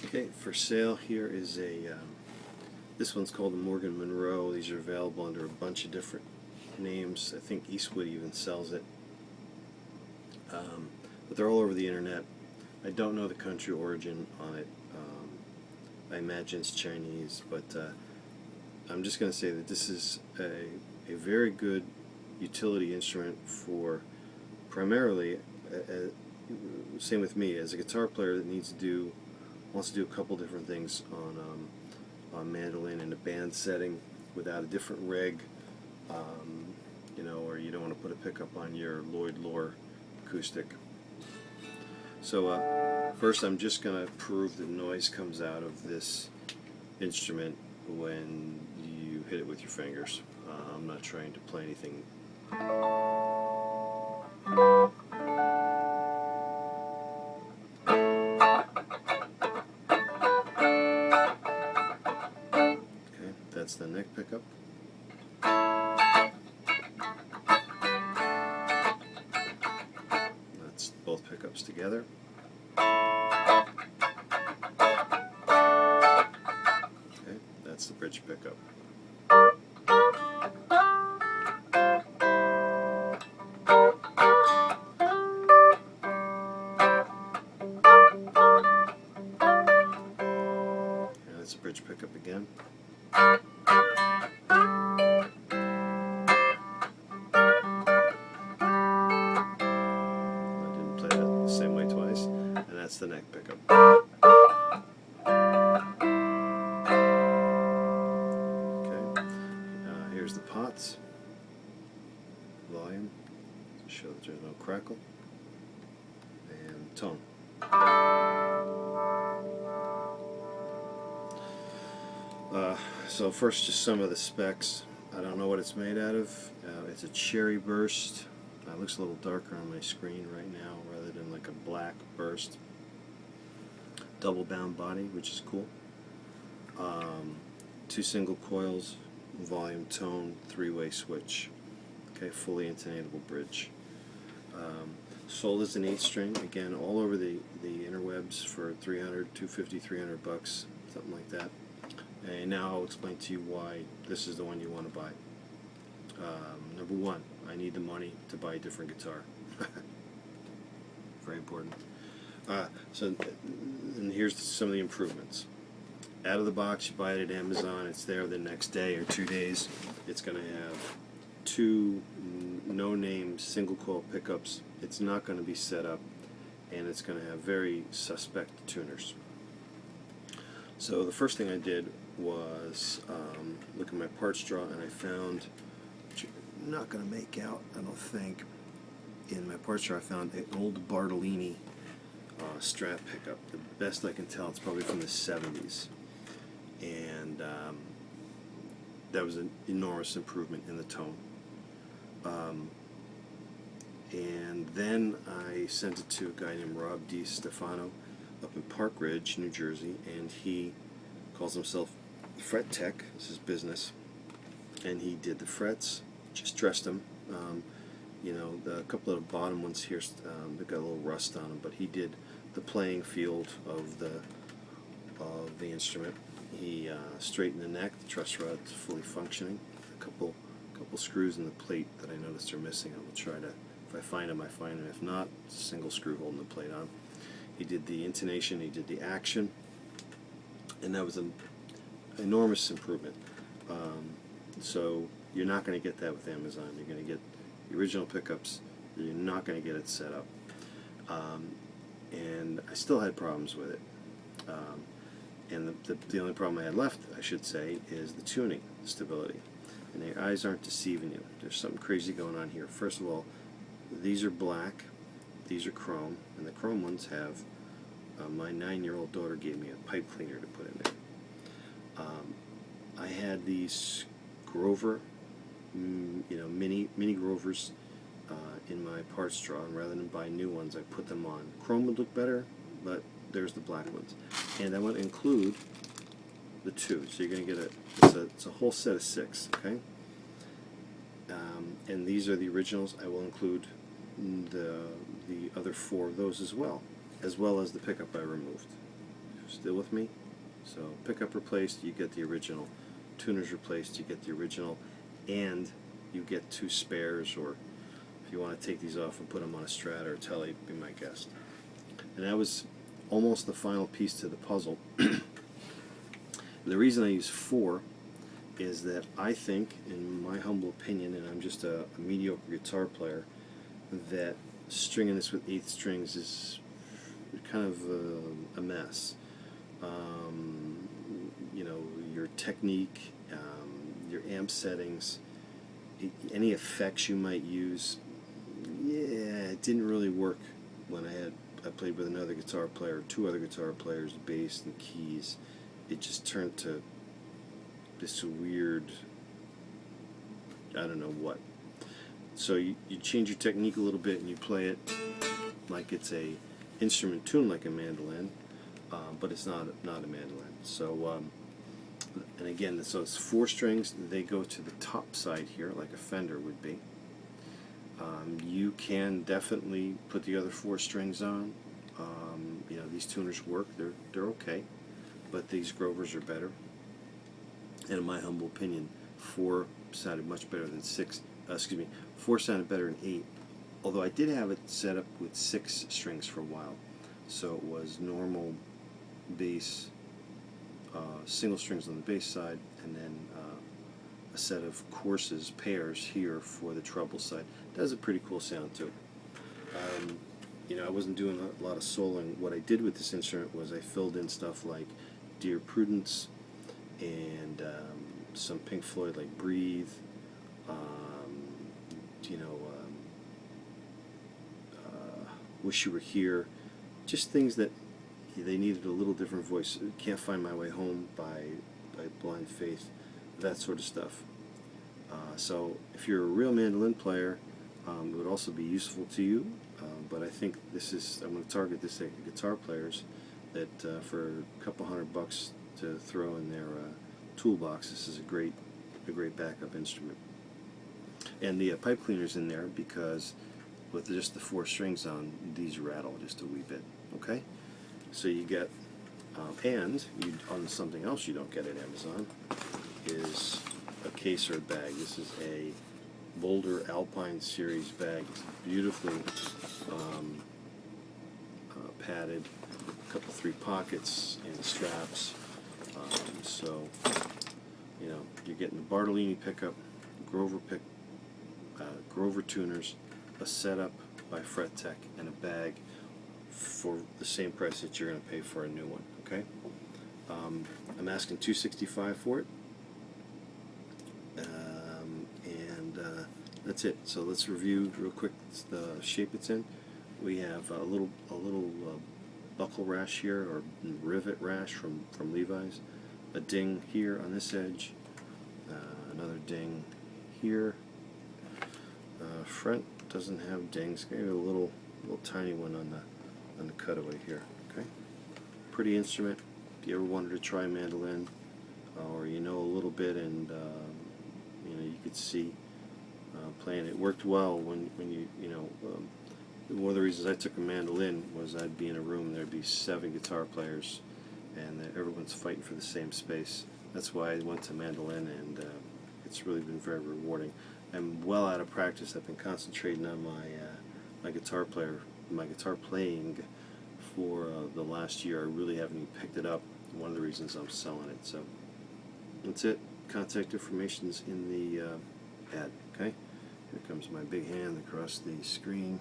Okay, for sale here is this one's called the Monroe. These are available under a bunch of different names. I think Eastwood even sells it. But they're all over the internet. I don't know the country origin on it. I imagine it's Chinese, but I'm just going to say that this is a very good utility instrument for primarily, same with me, as a guitar player that wants to do a couple different things on mandolin in a band setting without a different rig, or you don't want to put a pickup on your Lloyd Loar acoustic. So first I'm just going to prove that noise comes out of this instrument when you hit it with your fingers. I'm not trying to play anything. Okay, that's the neck pickup. That's both pickups together. Okay, that's the bridge pickup. And that's a bridge pickup again. I didn't play that the same way twice. And that's the neck pickup. Here's the pots, volume, to show that there's no crackle, and tone. So first, just some of the specs. I don't know what it's made out of. It's a cherry burst. It looks a little darker on my screen right now rather than like a black burst. Double bound body, which is cool. 2 single coils, volume, tone, 3-way switch. Okay, fully intonatable bridge. Sold as an 8-string, again, all over the interwebs for $300, $250, $300, something like that. And now I'll explain to you why this is the one you want to buy. Number one, I need the money to buy a different guitar. Very important. And here's some of the improvements. Out of the box, you buy it at Amazon. It's there the next day or 2 days. It's going to have 2 no-name single-coil pickups. It's not going to be set up, and it's going to have very suspect tuners. So the first thing I did was look at my parts drawer, and I found, which you're not going to make out, I don't think, in my parts drawer I found an old Bartolini Strat pickup. The best I can tell, it's probably from the 70s. And that was an enormous improvement in the tone. And then I sent it to a guy named Rob D. Stefano up in Park Ridge, New Jersey, and he calls himself Fret Tech. This is his business, and he did the frets, just dressed them. A couple of the bottom ones here, they got a little rust on them, but he did the playing field of the instrument. He straightened the neck. The truss rod's fully functioning. A couple screws in the plate that I noticed are missing. I will try to, if I find them, I find them. If not, it's a single screw holding the plate on. He did the intonation. He did the action, and that was an enormous improvement. So you're not going to get that with Amazon. You're going to get the original pickups. You're not going to get it set up. And I still had problems with it. And the only problem I had left, I should say, is the tuning, the stability. And your eyes aren't deceiving you. There's something crazy going on here. First of all, these are black, these are chrome, and the chrome ones have, my 9-year-old daughter gave me a pipe cleaner to put in there. I had these Grover, mini Grovers in my parts drawer, and rather than buy new ones, I put them on. Chrome would look better, but there's the black ones. And I want to include the 2, so you're going to get it's a whole set of 6, okay? And these are the originals. I will include the other 4 of those as well as the pickup I removed. Still with me? So pickup replaced, you get the original. Tuners replaced, you get the original, and you get 2 spares, or if you want to take these off and put them on a Strat or a Tele, be my guest. And that was almost the final piece to the puzzle. The reason I use 4 is that I think, in my humble opinion, and I'm just a mediocre guitar player, that stringing this with 8th strings is kind of a mess. You know, your technique, your amp settings, any effects you might use, yeah, it didn't really work when I played with another guitar player, 2 other guitar players, bass and keys. It just turned to this weird, I don't know what. So you change your technique a little bit and you play it like it's a instrument tuned like a mandolin, but it's not a mandolin. So and again, so it's 4 strings. They go to the top side here like a Fender would be. You can definitely put the other 4 strings on. You know, these tuners work. They're okay, but these Grovers are better. And in my humble opinion, 4 sounded much better than 6. 4 sounded better than 8. Although I did have it set up with 6 strings for a while. So it was normal bass, single strings on the bass side, and then a set of courses, pairs here for the treble side. That has a pretty cool sound too. You know, I wasn't doing a lot of soloing. What I did with this instrument was I filled in stuff like Dear Prudence and some Pink Floyd like Breathe, you know, Wish You Were Here, just things that they needed a little different voice. Can't Find My Way Home by Blind Faith, that sort of stuff. So if you're a real mandolin player, it would also be useful to you, but I think I'm going to target this at guitar players that for a couple $100 to throw in their toolbox, this is a great backup instrument. And the pipe cleaner's in there because with just the 4 strings on, these rattle just a wee bit. Okay, so you get, and on something else you don't get at Amazon is a case or a bag. This is a Boulder Alpine Series bag. It's beautifully padded, a couple 3 pockets and straps. So you know, you're getting the Bartolini pickup, Grover tuners, a setup by Fret Tech, and a bag for the same price that you're going to pay for a new one. Okay, I'm asking $265 for it, and that's it. So let's review real quick the shape it's in. We have a little buckle rash here, or rivet rash from Levi's. A ding here on this edge, another ding here. Front doesn't have dings. Maybe a little tiny one on the cutaway here. Okay, pretty instrument. If you ever wanted to try mandolin, or you know a little bit, and you know, you could see playing it worked well when you know. One of the reasons I took a mandolin was I'd be in a room, there'd be 7 guitar players, and everyone's fighting for the same space. That's why I went to mandolin, and it's really been very rewarding. I'm well out of practice. I've been concentrating on my guitar playing for the last year. I really haven't even picked it up. One of the reasons I'm selling it. So that's it. Contact information's in the ad. Okay. Here comes my big hand across the screen.